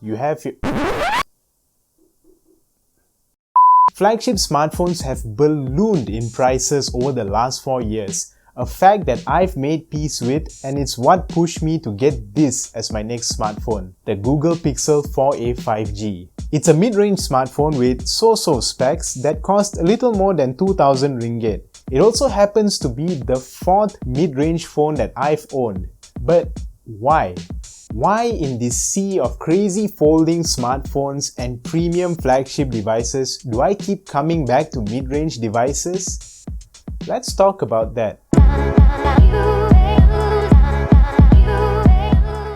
you have your... Flagship smartphones have ballooned in prices over the last 4 years, a fact that I've made peace with, and it's what pushed me to get this as my next smartphone, the Google Pixel 4a 5G. It's a mid-range smartphone with so-so specs that cost a little more than 2,000 ringgit. It also happens to be the 4th mid-range phone that I've owned. But why? Why in this sea of crazy folding smartphones and premium flagship devices do I keep coming back to mid-range devices? Let's talk about that.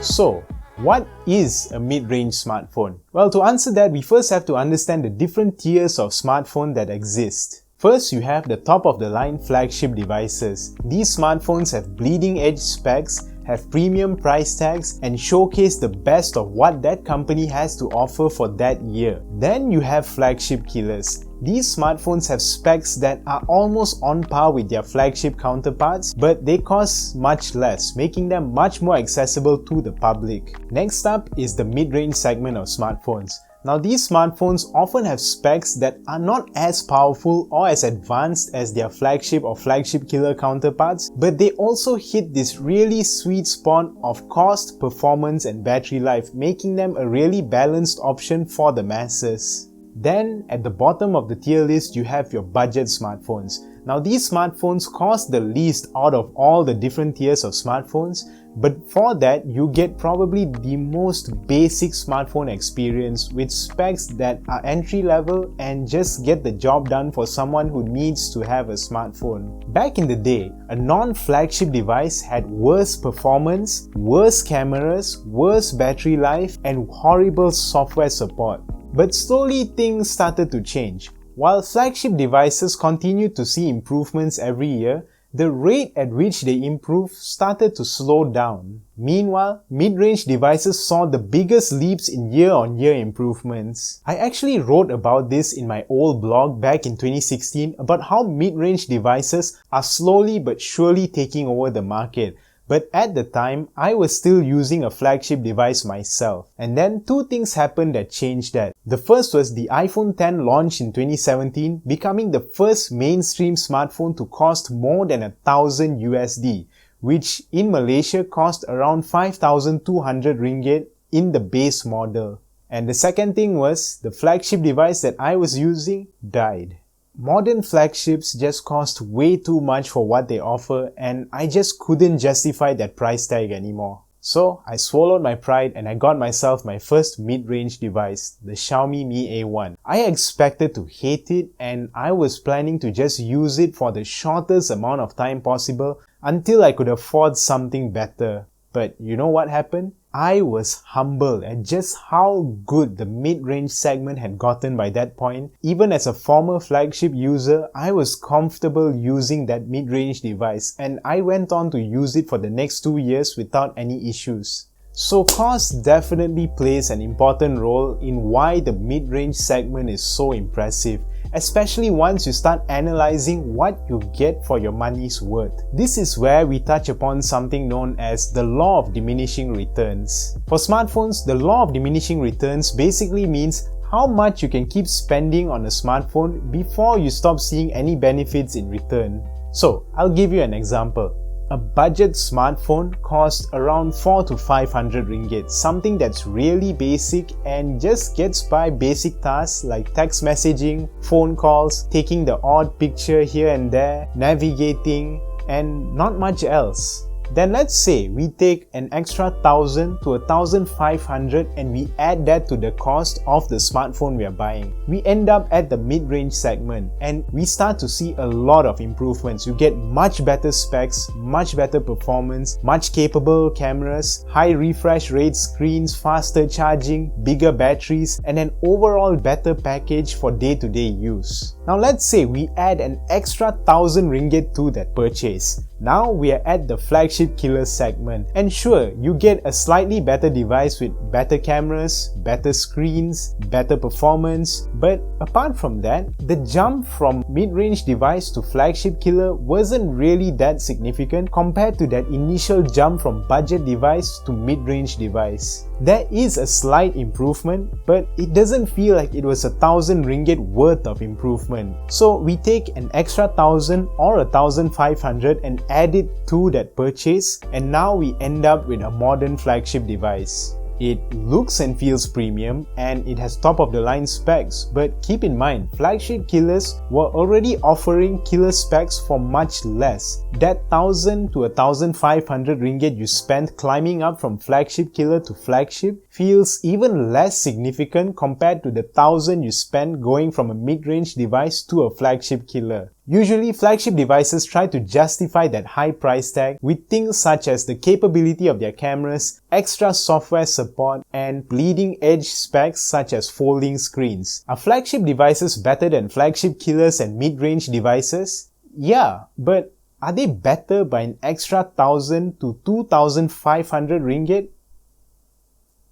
So, what is a mid-range smartphone? Well, to answer that, we first have to understand the different tiers of smartphone that exist. First, you have the top-of-the-line flagship devices. These smartphones have bleeding-edge specs, have premium price tags, and showcase the best of what that company has to offer for that year. Then you have flagship killers. These smartphones have specs that are almost on par with their flagship counterparts, but they cost much less, making them much more accessible to the public. Next up is the mid-range segment of smartphones. Now, these smartphones often have specs that are not as powerful or as advanced as their flagship or flagship killer counterparts, but they also hit this really sweet spot of cost, performance, and battery life, making them a really balanced option for the masses. Then, at the bottom of the tier list, you have your budget smartphones. Now, these smartphones cost the least out of all the different tiers of smartphones, but for that, you get probably the most basic smartphone experience with specs that are entry level and just get the job done for someone who needs to have a smartphone. Back in the day, a non-flagship device had worse performance, worse cameras, worse battery life, and horrible software support. But slowly things started to change. While flagship devices continued to see improvements every year, the rate at which they improved started to slow down. Meanwhile, mid-range devices saw the biggest leaps in year-on-year improvements. I actually wrote about this in my old blog back in 2016 about how mid-range devices are slowly but surely taking over the market. But at the time, I was still using a flagship device myself. And then two things happened that changed that. The first was the iPhone X launched in 2017, becoming the first mainstream smartphone to cost more than 1,000 USD, which in Malaysia cost around 5,200 ringgit in the base model. And the second thing was, the flagship device that I was using died. Modern flagships just cost way too much for what they offer, and I just couldn't justify that price tag anymore. So I swallowed my pride and I got myself my first mid-range device, the Xiaomi Mi A1. I expected to hate it, and I was planning to just use it for the shortest amount of time possible until I could afford something better. But you know what happened? I was humbled at just how good the mid-range segment had gotten by that point. Even as a former flagship user, I was comfortable using that mid-range device, and I went on to use it for the next 2 years without any issues. So cost definitely plays an important role in why the mid-range segment is so impressive, especially once you start analyzing what you get for your money's worth. This is where we touch upon something known as the law of diminishing returns. For smartphones, the law of diminishing returns basically means how much you can keep spending on a smartphone before you stop seeing any benefits in return. So, I'll give you an example. A budget smartphone costs around 400 to 500 ringgit, something that's really basic and just gets by basic tasks like text messaging, phone calls, taking the odd picture here and there, navigating, and not much else. Then let's say we take an extra 1,000 to 1,500 and we add that to the cost of the smartphone we are buying. We end up at the mid-range segment and we start to see a lot of improvements. You get much better specs, much better performance, much capable cameras, high refresh rate screens, faster charging, bigger batteries, and an overall better package for day-to-day use. Now let's say we add an extra 1,000 ringgit to that purchase. Now we are at the flagship killer segment, and sure, you get a slightly better device with better cameras, better screens, better performance, but apart from that, the jump from mid-range device to flagship killer wasn't really that significant compared to that initial jump from budget device to mid-range device. There is a slight improvement, but it doesn't feel like it was 1,000 ringgit worth of improvement. So we take an extra 1,000 or 1,500 and add it to that purchase, and now we end up with a modern flagship device. It looks and feels premium and it has top of the line specs, but keep in mind, flagship killers were already offering killer specs for much less. That 1,000 to 1,500 ringgit you spent climbing up from flagship killer to flagship feels even less significant compared to the 1,000 you spent going from a mid-range device to a flagship killer. Usually, flagship devices try to justify that high price tag with things such as the capability of their cameras, extra software support, and bleeding-edge specs such as folding screens. Are flagship devices better than flagship killers and mid-range devices? Yeah, but are they better by an extra 1,000 to 2,500 ringgit?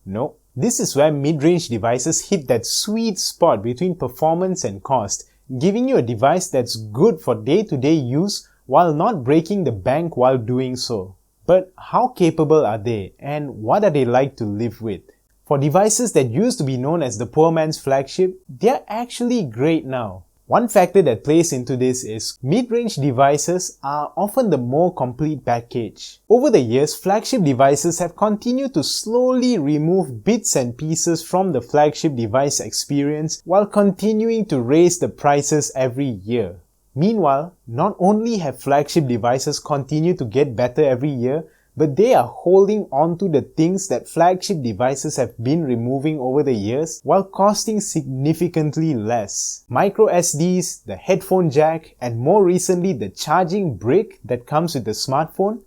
No. This is where mid-range devices hit that sweet spot between performance and cost, giving you a device that's good for day-to-day use while not breaking the bank while doing so. But how capable are they, and what are they like to live with? For devices that used to be known as the poor man's flagship, they're actually great now. One factor that plays into this is mid-range devices are often the more complete package. Over the years, flagship devices have continued to slowly remove bits and pieces from the flagship device experience while continuing to raise the prices every year. Meanwhile, not only have flagship devices continued to get better every year, but they are holding on to the things that flagship devices have been removing over the years while costing significantly less. Micro SDs, the headphone jack, and more recently the charging brick that comes with the smartphone,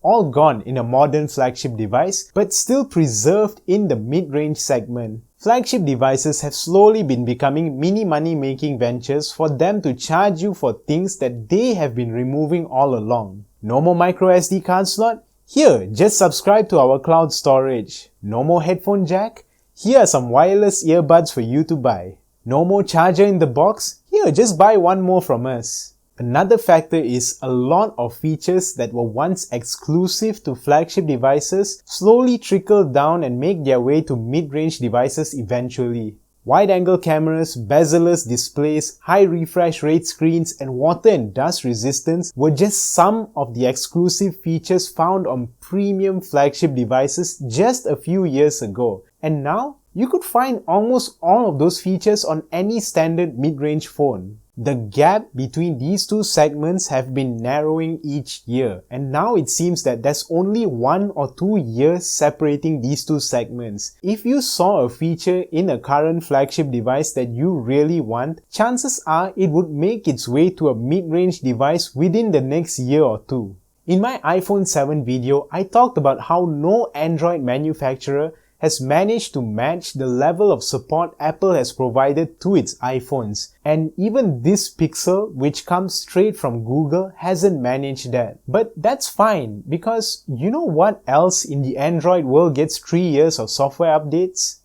all gone in a modern flagship device, but still preserved in the mid-range segment. Flagship devices have slowly been becoming mini money-making ventures for them to charge you for things that they have been removing all along. No more micro SD card slot? Here, just subscribe to our cloud storage. No more headphone jack? Here are some wireless earbuds for you to buy. No more charger in the box? Here, just buy one more from us. Another factor is a lot of features that were once exclusive to flagship devices slowly trickle down and make their way to mid-range devices eventually. Wide-angle cameras, bezel-less displays, high refresh rate screens, and water and dust resistance were just some of the exclusive features found on premium flagship devices just a few years ago. And now, you could find almost all of those features on any standard mid-range phone. The gap between these two segments have been narrowing each year, and now it seems that there's only 1 or 2 years separating these two segments. If you saw a feature in a current flagship device that you really want, chances are it would make its way to a mid-range device within the next year or two. In my iPhone 7 video, I talked about how no Android manufacturer has managed to match the level of support Apple has provided to its iPhones. And even this Pixel, which comes straight from Google, hasn't managed that. But that's fine, because you know what else in the Android world gets 3 years of software updates?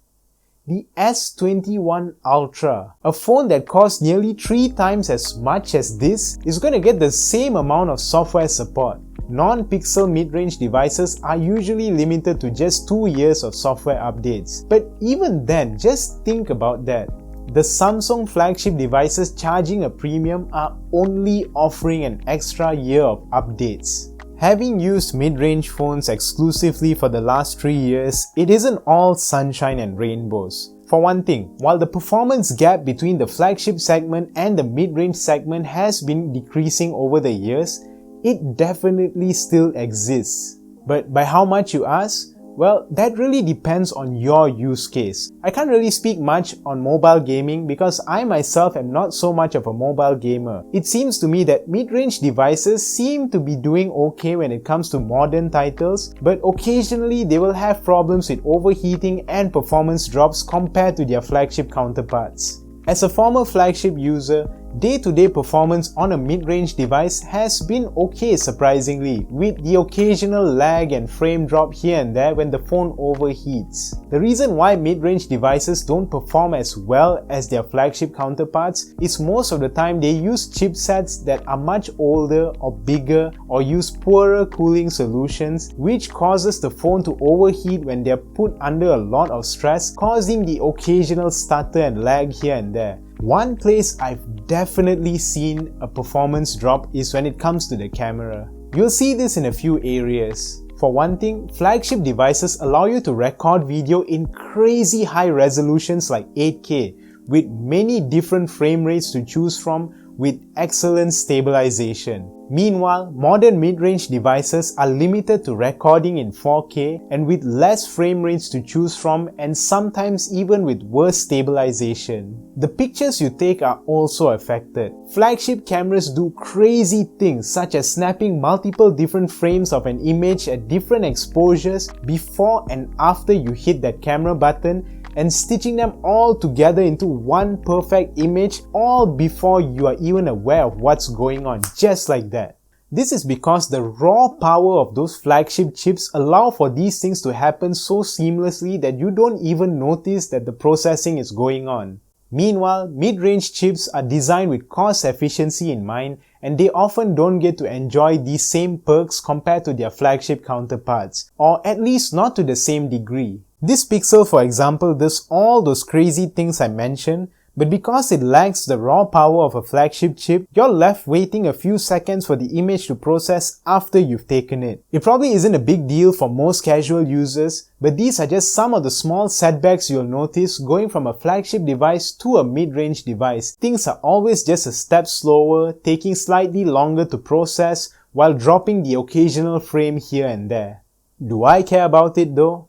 The S21 Ultra. A phone that costs nearly 3 times as much as this is going to get the same amount of software support. Non-Pixel mid-range devices are usually limited to just 2 years of software updates. But even then, just think about that. The Samsung flagship devices charging a premium are only offering an extra year of updates. Having used mid-range phones exclusively for the last 3 years, it isn't all sunshine and rainbows. For one thing, while the performance gap between the flagship segment and the mid-range segment has been decreasing over the years, it definitely still exists. But by how much, you ask? Well, that really depends on your use case. I can't really speak much on mobile gaming because I myself am not so much of a mobile gamer. It seems to me that mid-range devices seem to be doing okay when it comes to modern titles, but occasionally they will have problems with overheating and performance drops compared to their flagship counterparts. As a former flagship user, Day-to-day performance on a mid-range device has been okay surprisingly, with the occasional lag and frame drop here and there when the phone overheats. The reason why mid-range devices don't perform as well as their flagship counterparts is most of the time they use chipsets that are much older or bigger or use poorer cooling solutions, which causes the phone to overheat when they're put under a lot of stress, causing the occasional stutter and lag here and there. One place I've definitely seen a performance drop is when it comes to the camera. You'll see this in a few areas. For one thing, flagship devices allow you to record video in crazy high resolutions like 8K, with many different frame rates to choose from with excellent stabilization. Meanwhile, modern mid-range devices are limited to recording in 4K and with less frame rates to choose from, and sometimes even with worse stabilization. The pictures you take are also affected. Flagship cameras do crazy things such as snapping multiple different frames of an image at different exposures before and after you hit that camera button, and stitching them all together into one perfect image, all before you are even aware of what's going on, just like that. This is because the raw power of those flagship chips allow for these things to happen so seamlessly that you don't even notice that the processing is going on. Meanwhile, mid-range chips are designed with cost efficiency in mind, and they often don't get to enjoy these same perks compared to their flagship counterparts, or at least not to the same degree. This Pixel, for example, does all those crazy things I mentioned, but because it lacks the raw power of a flagship chip, you're left waiting a few seconds for the image to process after you've taken it. It probably isn't a big deal for most casual users, but these are just some of the small setbacks you'll notice going from a flagship device to a mid-range device. Things are always just a step slower, taking slightly longer to process, while dropping the occasional frame here and there. Do I care about it though?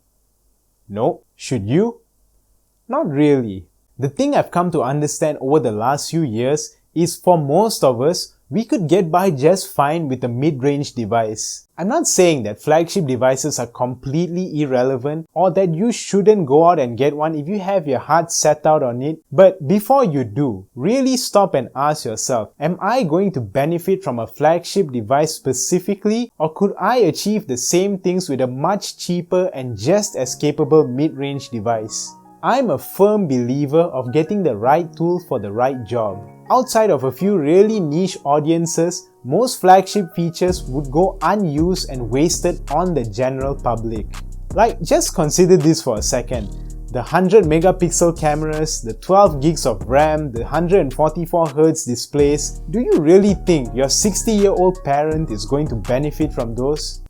No. Should you? Not really. The thing I've come to understand over the last few years is for most of us, we could get by just fine with a mid-range device. I'm not saying that flagship devices are completely irrelevant or that you shouldn't go out and get one if you have your heart set out on it, but before you do, really stop and ask yourself, am I going to benefit from a flagship device specifically, or could I achieve the same things with a much cheaper and just as capable mid-range device? I'm a firm believer of getting the right tool for the right job. Outside of a few really niche audiences, most flagship features would go unused and wasted on the general public. Like, just consider this for a second. The 100 megapixel cameras, the 12 gigs of RAM, the 144Hz displays, do you really think your 60-year-old parent is going to benefit from those?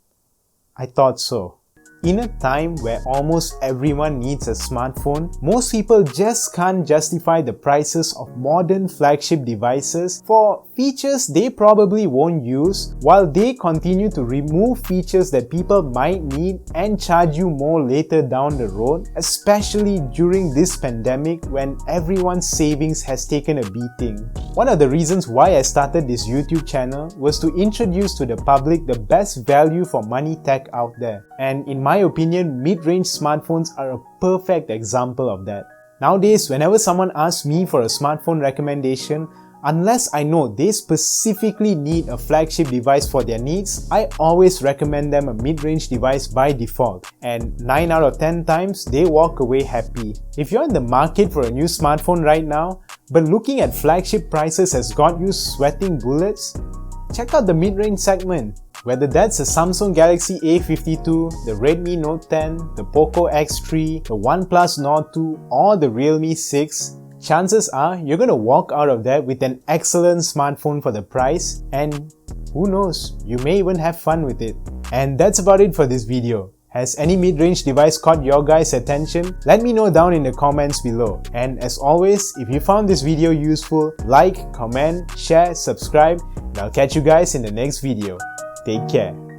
I thought so. In a time where almost everyone needs a smartphone, most people just can't justify the prices of modern flagship devices for features they probably won't use, while they continue to remove features that people might need and charge you more later down the road, especially during this pandemic when everyone's savings has taken a beating. One of the reasons why I started this YouTube channel was to introduce to the public the best value for money tech out there, and in my opinion, mid-range smartphones are a perfect example of that. Nowadays, whenever someone asks me for a smartphone recommendation, unless I know they specifically need a flagship device for their needs, I always recommend them a mid-range device by default, and 9 out of 10 times they walk away happy. If you're in the market for a new smartphone right now, but looking at flagship prices has got you sweating bullets, check out the mid-range segment. Whether that's the Samsung Galaxy A52, the Redmi Note 10, the Poco X3, the OnePlus Nord 2 or the Realme 6, chances are you're gonna walk out of there with an excellent smartphone for the price, and who knows, you may even have fun with it. And that's about it for this video. Has any mid-range device caught your guys' attention? Let me know down in the comments below. And as always, if you found this video useful, like, comment, share, subscribe, and I'll catch you guys in the next video. Take care.